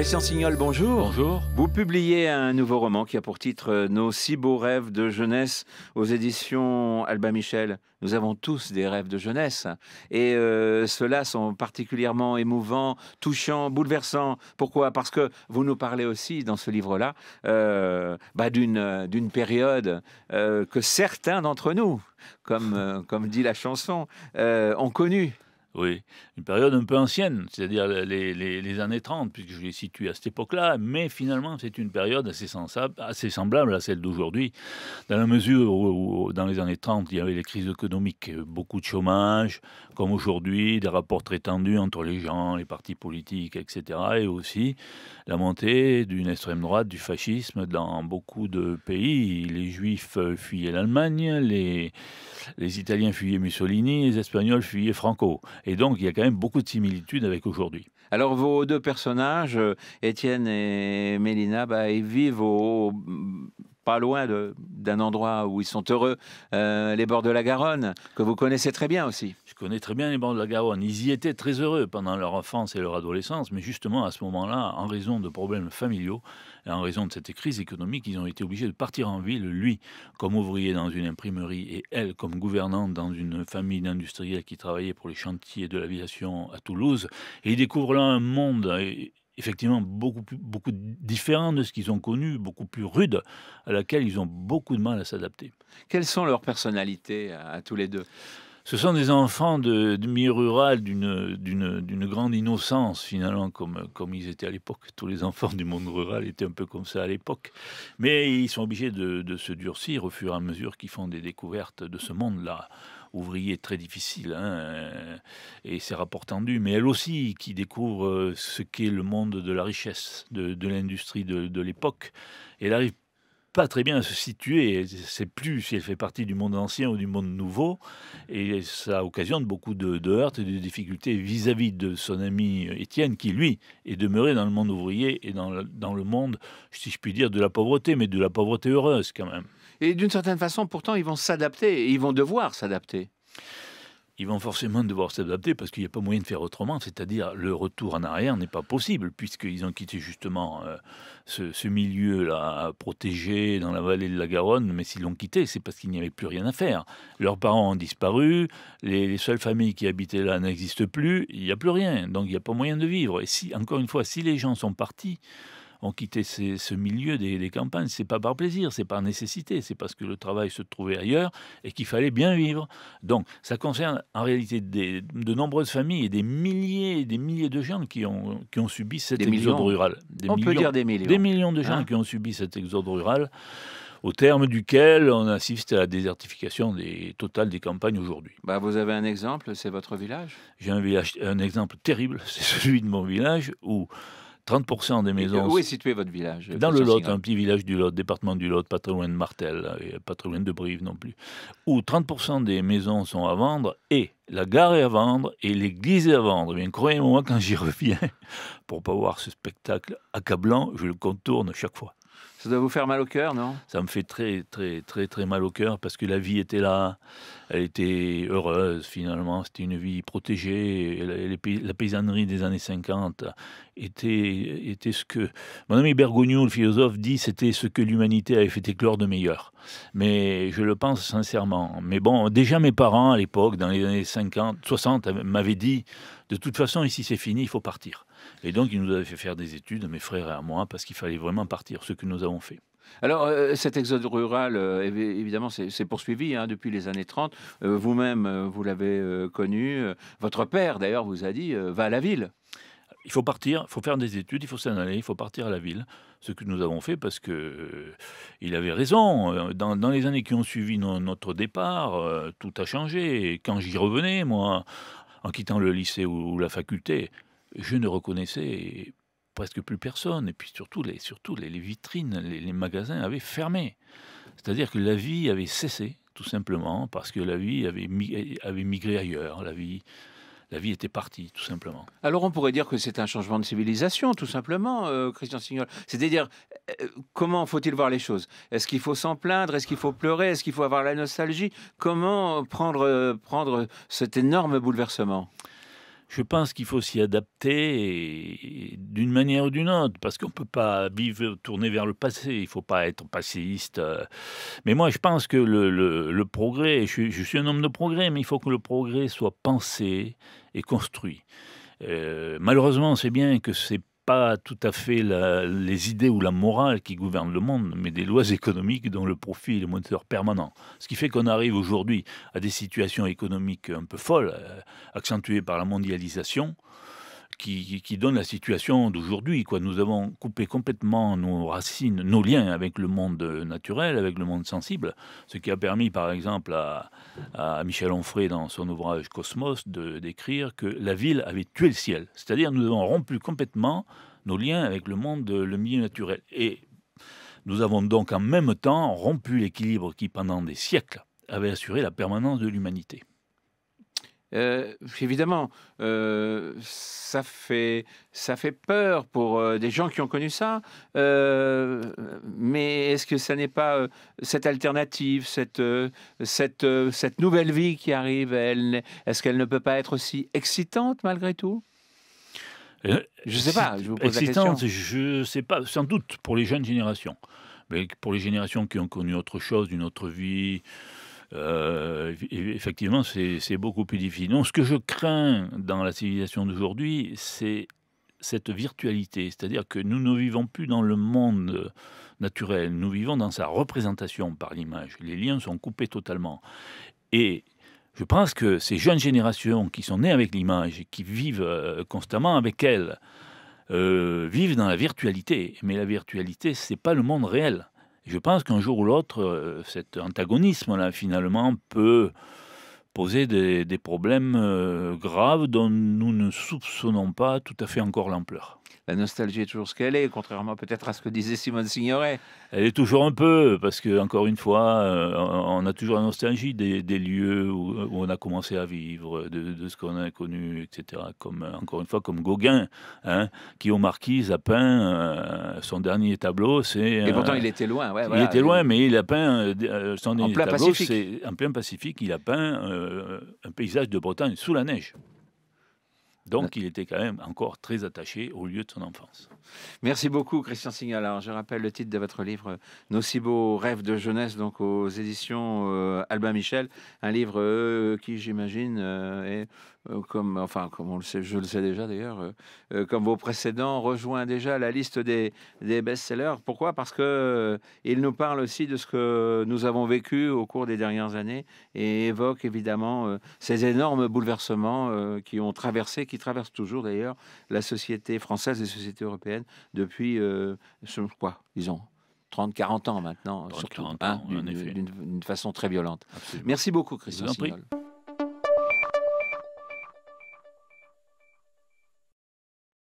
Christian Signol, bonjour. Bonjour. Vous publiez un nouveau roman qui a pour titre Nos si beaux rêves de jeunesse aux éditions Albin Michel. Nous avons tous des rêves de jeunesse et ceux-là sont particulièrement émouvants, touchants, bouleversants. Pourquoi? Parce que vous nous parlez aussi dans ce livre-là d'une période que certains d'entre nous, comme dit la chanson, ont connue. Oui, une période un peu ancienne, c'est-à-dire les années 30, puisque je l'ai située à cette époque-là, mais finalement c'est une période assez semblable à celle d'aujourd'hui, dans la mesure où dans les années 30, il y avait les crises économiques, beaucoup de chômage, comme aujourd'hui, des rapports très tendus entre les gens, les partis politiques, etc., et aussi la montée d'une extrême droite, du fascisme dans beaucoup de pays. Les Juifs fuyaient l'Allemagne, les Italiens fuyaient Mussolini, les Espagnols fuyaient Franco. Et donc, il y a quand même beaucoup de similitudes avec aujourd'hui. Alors, vos deux personnages, Étienne et Mélina, ils vivent pas loin d'un endroit où ils sont heureux, les bords de la Garonne, que vous connaissez très bien aussi. Je connais très bien les bords de la Garonne. Ils y étaient très heureux pendant leur enfance et leur adolescence, mais justement, à ce moment-là, en raison de problèmes familiaux et en raison de cette crise économique, ils ont été obligés de partir en ville, lui comme ouvrier dans une imprimerie et elle comme gouvernante dans une famille d'industriels qui travaillaient pour les chantiers de l'aviation à Toulouse. Et ils découvrent là un monde effectivement beaucoup différent de ce qu'ils ont connu, beaucoup plus rude, à laquelle ils ont beaucoup de mal à s'adapter. Quelles sont leurs personnalités à tous les deux? Ce sont des enfants de milieu rural d'une grande innocence, finalement, comme ils étaient à l'époque. Tous les enfants du monde rural étaient un peu comme ça à l'époque. Mais ils sont obligés de se durcir au fur et à mesure qu'ils font des découvertes de ce monde-là. Ouvrier très difficile, et ses rapports tendus, mais elle aussi qui découvre ce qu'est le monde de la richesse, de l'industrie de l'époque. Elle arrive pas très bien à se situer, elle sait plus si elle fait partie du monde ancien ou du monde nouveau, et ça occasionne beaucoup de heurts et de difficultés vis-à-vis de son ami Étienne, qui lui est demeuré dans le monde ouvrier et dans le monde, si je puis dire, de la pauvreté, mais de la pauvreté heureuse quand même. Et d'une certaine façon, pourtant, ils vont s'adapter, ils vont devoir s'adapter. Ils vont forcément devoir s'adapter parce qu'il n'y a pas moyen de faire autrement, c'est-à-dire le retour en arrière n'est pas possible puisqu'ils ont quitté justement ce milieu-là protégé dans la vallée de la Garonne, mais s'ils l'ont quitté, c'est parce qu'il n'y avait plus rien à faire. Leurs parents ont disparu, les seules familles qui habitaient là n'existent plus, il n'y a plus rien, donc il n'y a pas moyen de vivre. Et si, encore une fois, si les gens sont partis, ont quitté ce milieu des campagnes, c'est pas par plaisir, c'est par nécessité, c'est parce que le travail se trouvait ailleurs et qu'il fallait bien vivre. Donc, ça concerne en réalité de nombreuses familles et des milliers de gens qui ont subi cet exode rural. Peut dire des millions. Des millions de gens qui ont subi cet exode rural, au terme duquel on assiste à la désertification totale des campagnes aujourd'hui. Vous avez un exemple, c'est votre village? J'ai un exemple terrible, c'est celui de mon village où 30% des maisons... Où est situé votre village? Dans le Lot, un petit village du Lot, département du Lot, pas très loin de Martel, et pas très loin de Brive non plus, où 30% des maisons sont à vendre, et la gare est à vendre, et l'église est à vendre. Bien, croyez-moi, quand j'y reviens, pour pas voir ce spectacle accablant, je le contourne chaque fois. Ça doit vous faire mal au cœur, non? Ça me fait très, très, très, très mal au cœur parce que la vie était là, elle était heureuse finalement, c'était une vie protégée. La paysannerie des années 50 était ce que mon ami Bergogneau, le philosophe, dit, c'était ce que l'humanité avait fait éclore de meilleur. Mais je le pense sincèrement. Mais bon, déjà mes parents à l'époque, dans les années 50, 60, m'avaient dit, de toute façon, ici c'est fini, il faut partir. Et donc, ils nous avaient fait faire des études, mes frères et à moi, parce qu'il fallait vraiment partir, ce que nous avons fait. Alors, cet exode rural, évidemment, c'est poursuivi depuis les années 30. Vous-même, vous l'avez connu. Votre père, d'ailleurs, vous a dit, va à la ville. Il faut partir, il faut faire des études, il faut s'en aller, il faut partir à la ville. Ce que nous avons fait parce que il avait raison. Dans les années qui ont suivi notre départ, tout a changé. Et quand j'y revenais, moi, en quittant le lycée ou la faculté, je ne reconnaissais presque plus personne. Et puis surtout, les vitrines, les magasins avaient fermé. C'est-à-dire que la vie avait cessé, tout simplement, parce que la vie avait migré ailleurs. La vie était partie, tout simplement. Alors on pourrait dire que c'est un changement de civilisation, tout simplement, Christian Signol. C'est-à-dire, comment faut-il voir les choses? Est-ce qu'il faut s'en plaindre? Est-ce qu'il faut pleurer? Est-ce qu'il faut avoir la nostalgie? Comment prendre cet énorme bouleversement? Je pense qu'il faut s'y adapter d'une manière ou d'une autre, parce qu'on ne peut pas vivre, tourner vers le passé. Il ne faut pas être passéiste. Mais moi, je pense que le progrès, je suis un homme de progrès, mais il faut que le progrès soit pensé et construit. Malheureusement, on sait bien que c'est pas tout à fait les idées ou la morale qui gouvernent le monde, mais des lois économiques dont le profit est le moteur permanent. Ce qui fait qu'on arrive aujourd'hui à des situations économiques un peu folles, accentuées par la mondialisation, qui donne la situation d'aujourd'hui, quoi. Nous avons coupé complètement nos racines, nos liens avec le monde naturel, avec le monde sensible, ce qui a permis, par exemple, à Michel Onfray, dans son ouvrage Cosmos, de d'écrire que la ville avait tué le ciel. C'est-à-dire, nous avons rompu complètement nos liens avec le monde, le milieu naturel. Et nous avons donc en même temps rompu l'équilibre qui, pendant des siècles, avait assuré la permanence de l'humanité. Évidemment, ça fait peur pour, des gens qui ont connu ça, mais est-ce que ça n'est pas, cette alternative, cette nouvelle vie qui arrive, est-ce qu'elle ne peut pas être aussi excitante malgré tout? Je sais pas, je vous pose la question. Excitante, je sais pas, sans doute pour les jeunes générations. Mais pour les générations qui ont connu autre chose, une autre vie, effectivement, c'est beaucoup plus difficile. Non, ce que je crains dans la civilisation d'aujourd'hui, c'est cette virtualité. C'est-à-dire que nous ne vivons plus dans le monde naturel, nous vivons dans sa représentation par l'image. Les liens sont coupés totalement. Et je pense que ces jeunes générations qui sont nées avec l'image et qui vivent constamment avec elle, vivent dans la virtualité. Mais la virtualité, c'est pas le monde réel. Je pense qu'un jour ou l'autre, cet antagonisme-là, finalement, peut poser des problèmes graves dont nous ne soupçonnons pas tout à fait encore l'ampleur. La nostalgie est toujours ce qu'elle est, contrairement peut-être à ce que disait Simone Signoret. Elle est toujours un peu, parce que encore une fois, on a toujours la nostalgie des lieux où on a commencé à vivre, de ce qu'on a connu, etc. Comme, encore une fois, comme Gauguin, hein, qui au Marquise a peint son dernier tableau. Et pourtant, il était loin. Ouais, Il voilà. était loin, mais il a peint son dernier plein tableau, Pacifique. c'est en plein Pacifique. Il a peint un paysage de Bretagne sous la neige. Donc, il était quand même encore très attaché au lieu de son enfance. Merci beaucoup, Christian Signal. Alors, je rappelle le titre de votre livre, Nos si beaux rêves de jeunesse, donc aux éditions Albin Michel. Un livre qui, j'imagine, est comme on le sait, je le sais déjà d'ailleurs, comme vos précédents, rejoint déjà la liste des best-sellers. Pourquoi? Parce que il nous parle aussi de ce que nous avons vécu au cours des dernières années et évoque évidemment ces énormes bouleversements qui traversent toujours d'ailleurs la société française et la société européenne depuis, disons, 30-40 ans maintenant, 30, surtout, 40 ans, en effet. d'une façon très violente. Absolument. Merci beaucoup, Je Christian vous en prie. Signol.